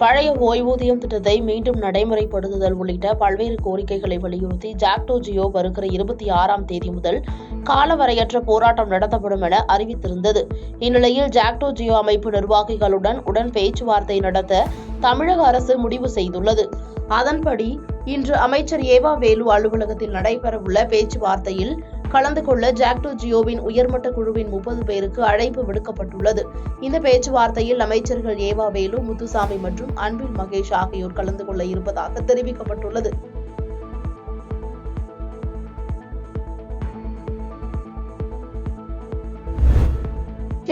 பழைய ஓய்வூதியம் திட்டத்தை மீண்டும் நடைமுறைப்படுத்துதல் உள்ளிட்ட பல்வேறு கோரிக்கைகளை வலியுறுத்தி ஜாக்டோ ஜியோ வருகிற 26ஆம் தேதி முதல் காலவரையற்ற போராட்டம் நடத்தப்படும் என அறிவித்திருந்தது. இந்நிலையில் ஜாக்டோ ஜியோ அமைப்பு நிர்வாகிகளுடன் பேச்சுவார்த்தை நடத்த தமிழக அரசு முடிவு செய்துள்ளது. அதன்படி இன்று அமைச்சர் ஏவா வேலு அலுவலகத்தில் நடைபெறவுள்ள பேச்சுவார்த்தையில் கலந்து கொள்ள ஜாக்டோ ஜியோவின் உயர்மட்ட குழுவின் 30 பேருக்கு அழைப்பு விடுக்கப்பட்டுள்ளது. இந்த பேச்சுவார்த்தையில் அமைச்சர்கள் ஏவா வேலு, முத்துசாமி மற்றும் அன்பில் மகேஷ் ஆகியோர் கலந்து கொள்ள இருப்பதாக தெரிவிக்கப்பட்டுள்ளது.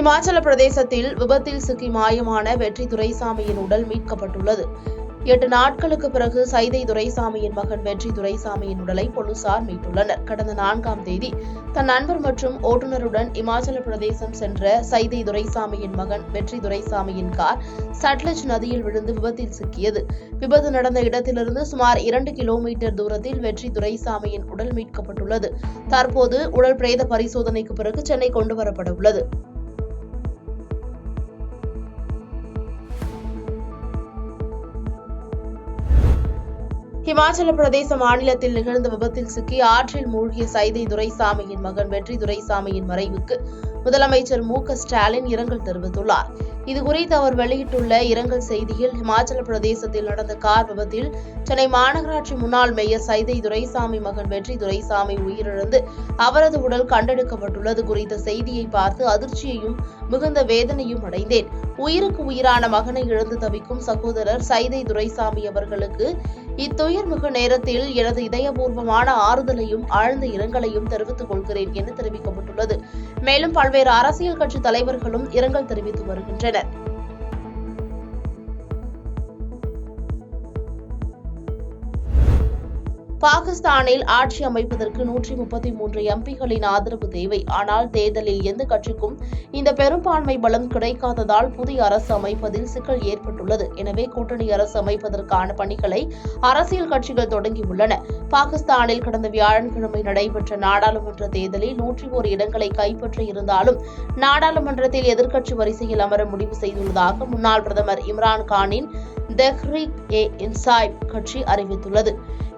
இமாச்சல பிரதேசத்தில் விபத்தில் சிக்கி மாயமான வெற்றி துரைசாமியின் உடல் மீட்கப்பட்டுள்ளது. 8 நாட்களுக்கு பிறகு சைதை துரைசாமியின் மகன் வெற்றி துரைசாமியின் உடலை போலீசார் மீட்டுள்ளனர். கடந்த 4ஆம் தேதி தன் நண்பர் மற்றும் ஓட்டுநருடன் இமாச்சல பிரதேசம் சென்ற சைதை துரைசாமியின் மகன் வெற்றி துரைசாமியின் கார் சட்லஜ் நதியில் விழுந்து விபத்தில் சிக்கியது. விபத்து நடந்த இடத்திலிருந்து சுமார் 2 கிலோமீட்டர் தூரத்தில் வெற்றி துரைசாமியின் உடல் மீட்கப்பட்டுள்ளது. தற்போது உடல் பிரேத பரிசோதனைக்கு பிறகு சென்னை கொண்டுவரப்பட உள்ளது. இமாச்சல பிரதேச மாநிலத்தில் நிகழ்ந்த விபத்தில் சிக்கி ஆற்றில் மூழ்கிய சைதை துரைசாமியின் மகன் வெற்றி துரைசாமியின் மறைவுக்கு முதலமைச்சர் மு.க.ஸ்டாலின் இரங்கல் தெரிவித்துள்ளார். இதுகுறித்து அவர் வெளியிட்டுள்ள இரங்கல் செய்தியில், இமாச்சல பிரதேசத்தில் நடந்த கார் விபத்தில் சென்னை மாநகராட்சி முன்னாள் மேயர் சைதை துரைசாமி மகன் வெற்றி துரைசாமி உயிரிழந்து அவரது உடல் கண்டெடுக்கப்பட்டுள்ளது குறித்த செய்தியை பார்த்து அதிர்ச்சியையும் மிகுந்த வேதனையும் அடைந்தேன். உயிருக்கு உயிரான மகனை இழந்து தவிக்கும் சகோதரர் சைதை துரைசாமி அவர்களுக்கு இத்துயர்மிகு நேரத்தில் எனது இதயபூர்வமான ஆறுதலையும் ஆழ்ந்த இரங்கலையும் தெரிவித்துக் கொள்கிறேன் என தெரிவிக்கப்பட்டுள்ளது. மேலும் பல்வேறு அரசியல் கட்சி தலைவர்களும் இரங்கல் தெரிவித்து வருகின்றனர். பாகிஸ்தானில் ஆட்சி அமைப்பதற்கு 133 எம்பிகளின் ஆதரவு தேவை. ஆனால் தேர்தலில் எந்த கட்சிக்கும் இந்த பெரும்பான்மை பலம் கிடைக்காததால் புதிய அரசு அமைப்பதில் சிக்கல் ஏற்பட்டுள்ளது. எனவே கூட்டணி அரசு அமைப்பதற்கான பணிகளை அரசியல் கட்சிகள் தொடங்கியுள்ளன. பாகிஸ்தானில் கடந்த வியாழக்கிழமை நடைபெற்ற நாடாளுமன்ற தேர்தலில் 101 இடங்களை கைப்பற்ற இருந்தாலும் நாடாளுமன்றத்தில் எதிர்க்கட்சி வரிசையில் அமர முடிவு செய்துள்ளதாக முன்னாள் பிரதமர் இம்ரான் கானின் தெஹ்ரீக்-ஏ-இன்சாஃப் கட்சி அறிவித்துள்ளது.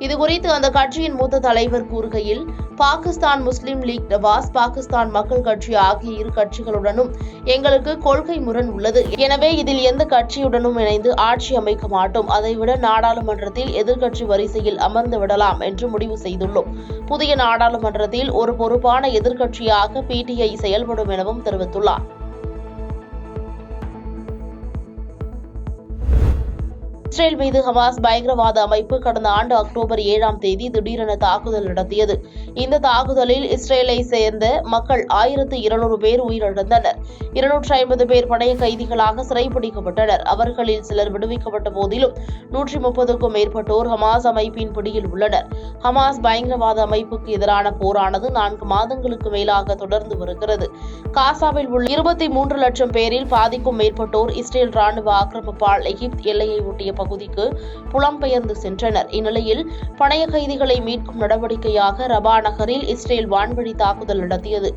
இதுகுறித்து அந்த கட்சியின் மூத்த தலைவர் கூறுகையில், பாகிஸ்தான் முஸ்லிம் லீக் நவாஸ் பாகிஸ்தான் மக்கள் கட்சி ஆகிய இரு கட்சிகளுடனும் எங்களுக்கு கொள்கை முரண் உள்ளது. எனவே இதில் எந்த கட்சியுடனும் இணைந்து ஆட்சி அமைக்க மாட்டோம். அதைவிட நாடாளுமன்றத்தில் எதிர்க்கட்சி வரிசையில் அமர்ந்து விடலாம் என்று முடிவு செய்துள்ளோம். புதிய நாடாளுமன்றத்தில் ஒரு பொறுப்பான எதிர்க்கட்சியாக பிடிஐ செயல்படும் எனவும் தெரிவித்துள்ளார். இஸ்ரேல் மீது ஹமாஸ் பயங்கரவாத அமைப்பு கடந்த ஆண்டு அக்டோபர் 7ஆம் தேதி திடீரென தாக்குதல் நடத்தியது. இந்த தாக்குதலில் இஸ்ரேலை சேர்ந்த மக்கள் 1200 பேர் உயிரிழந்தனர். 250 பேர் பணைய கைதிகளாக சிறைப்பிடிக்கப்பட்டனர். அவர்களில் சிலர் விடுவிக்கப்பட்ட போதிலும் 130க்கும் மேற்பட்டோர் ஹமாஸ் அமைப்பின் பிடியில் உள்ளனர். ஹமாஸ் பயங்கரவாத அமைப்புக்கு எதிரான போரானது 4 மாதங்களுக்கு மேலாக தொடர்ந்து வருகிறது. காசாவில் உள்ள 23 லட்சம் பேரில் பாதிக்கும் மேற்பட்டோர் இஸ்ரேல் ராணுவ ஆக்கிரமிப்பால் எகிப்து எல்லையை ஒட்டிய பகுதிக்கு புலம்பெயர்ந்து சென்றனர். இந்நிலையில் பணைய கைதிகளை மீட்கும் நடவடிக்கையாக ரபா நகரில் இஸ்ரேல் வான்வழி தாக்குதல் நடத்தியது.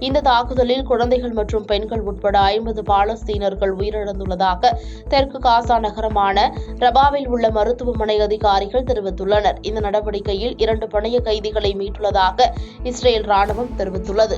இந்த தாக்குதலில் குழந்தைகள் மற்றும் பெண்கள் உட்பட 50 பாலஸ்தீனர்கள் உயிரிழந்துள்ளதாக தெற்கு காசா நகரமான ரபாவில் உள்ள மருத்துவமனை அதிகாரிகள் தெரிவித்துள்ளனர். இந்த நடவடிக்கையில் 2 பணைய கைதிகளை மீட்டுள்ளதாக இஸ்ரேல் ராணுவம் தெரிவித்துள்ளது.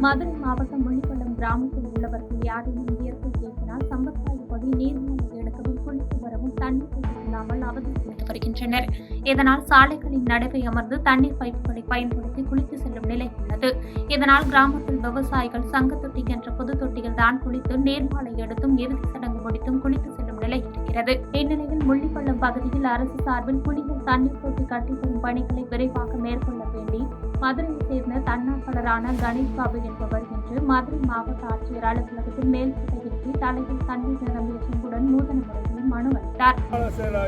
மதுரை மாவட்டம் முள்ளிப்பள்ளம் கிராமத்தில் உள்ளவர்கள் யாரையும் இயற்கை பேசினால் சம்பிரதாயப்படி நீர்மூழ்கி எடுக்கவும் குளித்து வரவும் தண்ணீர் இல்லாமல் அவதிப்பட்டு வருகின்றனர். இதனால் சாலைகளின் நடுவே அமர்ந்து தண்ணீர் பைப்புகளை பயன்படுத்தி குளித்து செல்லும் நிலை உள்ளது. இதனால் கிராமத்தில் விவசாயிகள் சங்க தொட்டி என்ற பொது தொட்டியில் தான் குளித்து நேர்மாலை எடுத்தும் இறுதி சடங்கு முடித்தும் குளித்து செல்லும் நிலை இருக்கிறது. இந்நிலையில் முள்ளிப்பள்ளம் பகுதியில் அரசு சார்பில் குடிநீர் தண்ணீர் தொட்டி கட்டித்தரும் பணிகளை விரைவாக மேற்கொள்ள வேண்டி மதுரையை சேர்ந்த தன்னார்வலரான கணேஷ் பாபு என்பவர் இன்று மதுரை மாவட்ட ஆட்சியர் அலுவலகத்தில் மேல்முறையீட்டு தலையில் தண்ணீர் நிரம்பிய செம்புடன் நூதன முறையில் மனு அளித்தார்.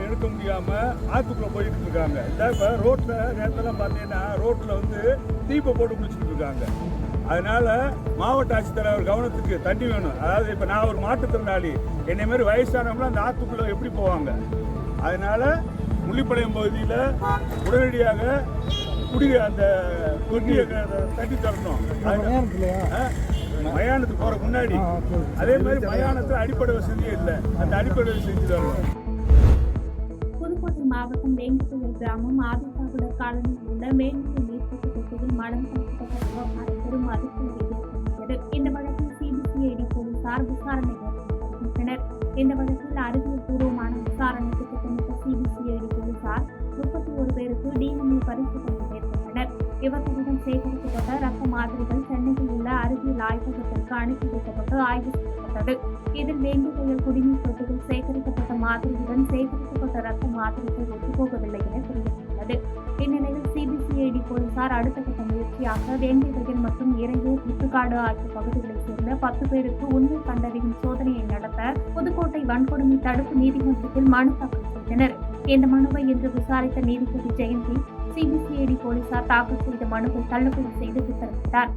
எடுக்க முடியாம ஆத்துக்குள்ள போயிட்டு இருக்காங்க. இப்ப ரோட்ல நேரத்தெல்லாம் பாத்தீங்கன்னா ரோட்ல வந்து தீப போட்டு குளிச்சுட்டு இருக்காங்க. அதனால மாவட்ட ஆட்சித்தலைவர் கவனத்துக்கு தண்ணி வேணும். அதாவது இப்ப நான் ஒரு மாற்றுத்திறனாளி, என்னை மாதிரி வயசானவங்களும் அந்த ஆத்துக்குள்ள எப்படி போவாங்க? அதனால முள்ளிப்பாளையம் பகுதியில் உடனடியாக அந்த தொட்டியை தட்டி தரணும். மயானத்துக்கு போற முன்னாடி அதே மாதிரி மயானத்துல அடிப்படை வசதியே இல்லை, அந்த அடிப்படை வசதி தரணும். புதுக்கோட்டை மாவட்டம் வேங்கிப்புயல் கிராமம் ஆதித்தாக்குடர் காலனியில் உள்ள மேல்நிலை நீர்த்தேக்க தொட்டியில் மலம் கலக்கப்பட்ட விவகாரம் பெரும் அதிர்ச்சியை ஏற்படுத்தியது. இந்த வழக்கில் சிபிசிஐடி போலீசார் விசாரணை மேற்கொண்டு வருகின்றனர். இந்த வழக்கில் அறிவியல் பூர்வமான விசாரணைக்கு திட்டமிட்ட சிபிசிஐடி போலீசார் 31 பேருக்கு டிஎன்ஏ பரிசோதனை மேற்கொண்டனர். இவர்களிடம் சேகரிக்கப்பட்ட ரத்த மாதிரிகள் சென்னையில் உள்ள அறிவியல் ஆய்வகத்திற்கு அனுப்பி வைக்கப்பட்டு ஆய்வு செய்யப்பட்டது. இதில் வேங்கி புயல் குடிநீர் தொட்டியில் சேகரிக்கப்பட்ட மாதிரியுடன் சேகரிக்கப்பட்ட ரத்த மாதிரிகள் ஒத்துப்போகவில்லை என தெரிவித்துள்ளது. இந்நிலையில் சிபிசிஐடி போலீசார் அடுத்த கட்ட முயற்சியாக வேங்கி புயல் மற்றும் இறையூர் முத்துக்காடு ஆகிய பகுதிகளைச் சேர்ந்த 10 பேருக்கு உண்மை கண்டறியும் சோதனையை நடத்த புதுக்கோட்டை வன்கொடுமை தடுப்பு நீதிமன்றத்தில் மனு தாக்கல் செய்தனர். இந்த மனுவை இன்று விசாரித்த நீதிபதி ஜெயந்தி சிபிசிஐடி போலீசார் தாக்கல் செய்த மனுவை தள்ளுபடி செய்து உத்தரவிட்டார்.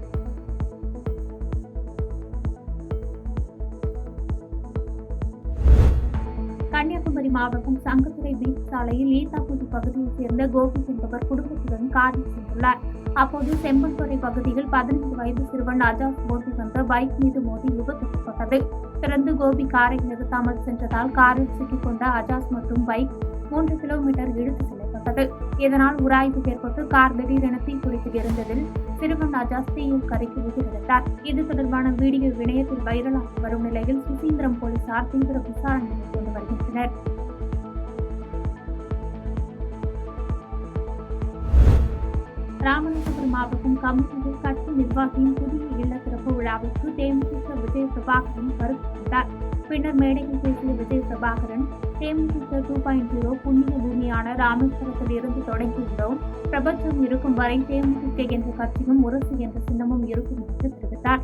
கன்னியாகுமரி மாவட்டம் சங்கத்துறை பீச் சாலையில் ஈத்தாப்பூடி பகுதியைச் சேர்ந்த கோபி என்பவர் குடும்பத்துடன் காரில் சென்றுள்ளார். அப்போது செம்பன்துறை பகுதியில் 15 வயது சிறுவன் அஜாஸ் ஓட்டி வந்த பைக் மீது மோதி விபத்து ஏற்பட்டது. தொடர்ந்து கோபி காரை நிறுத்தாமல் சென்றதால் காரில் சிக்கிக்கொண்ட அஜாஸ் மற்றும் பைக் 3 கிலோமீட்டர் இழுத்து செல்லப்பட்டது. இதனால் உராய்வு ஏற்பட்டு கார் திடீரென தீக்குளித்து எரிந்ததில் சிறுவன் அஜாஸ் தீயில் கரைக்கு உயிரிழந்தார். இது தொடர்பான வீடியோ இணையத்தில் வைரலாகி வரும் நிலையில் சுசீந்திரம் போலீசார் தீவிர விசாரணை மேற்கொண்டு வருகின்றனர். ராமநாதபுரம் மாவட்டம் கமுதியில் கட்சி நிர்வாகியின் புதிய இல்ல திறப்பு விழாவிற்கு தேமுதிக விஜய் பிரபாகரன் வருகிறார். பின்னர் மேடையில் பேசிய விஜய் பிரபாகரன், தேமுதிக 2.0 புண்ணிய பூமியான ராமேஸ்வரத்தில் இருந்து தொடங்கியுள்ளோம். பிரபஞ்சம் இருக்கும் வரை தேமுதிக என்ற கட்சியும் முரசு என்ற சின்னமும் இருக்கும் என்று தெரிவித்தார்.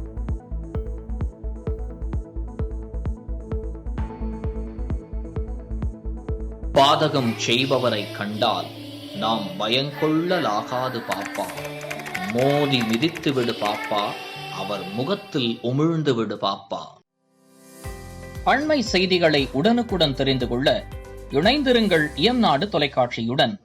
பாதகம் செய்பவரை கண்டால் நாம் பயங்கொள்ளலாகாது பாப்பா, மோதி மிதித்து விடு பாப்பா, அவர் முகத்தில் உமிழ்ந்து விடு பாப்பா. அண்மை செய்திகளை உடனுக்குடன் தெரிந்து கொள்ள இணைந்திருங்கள் இயம்நாடு தொலைக்காட்சியுடன்.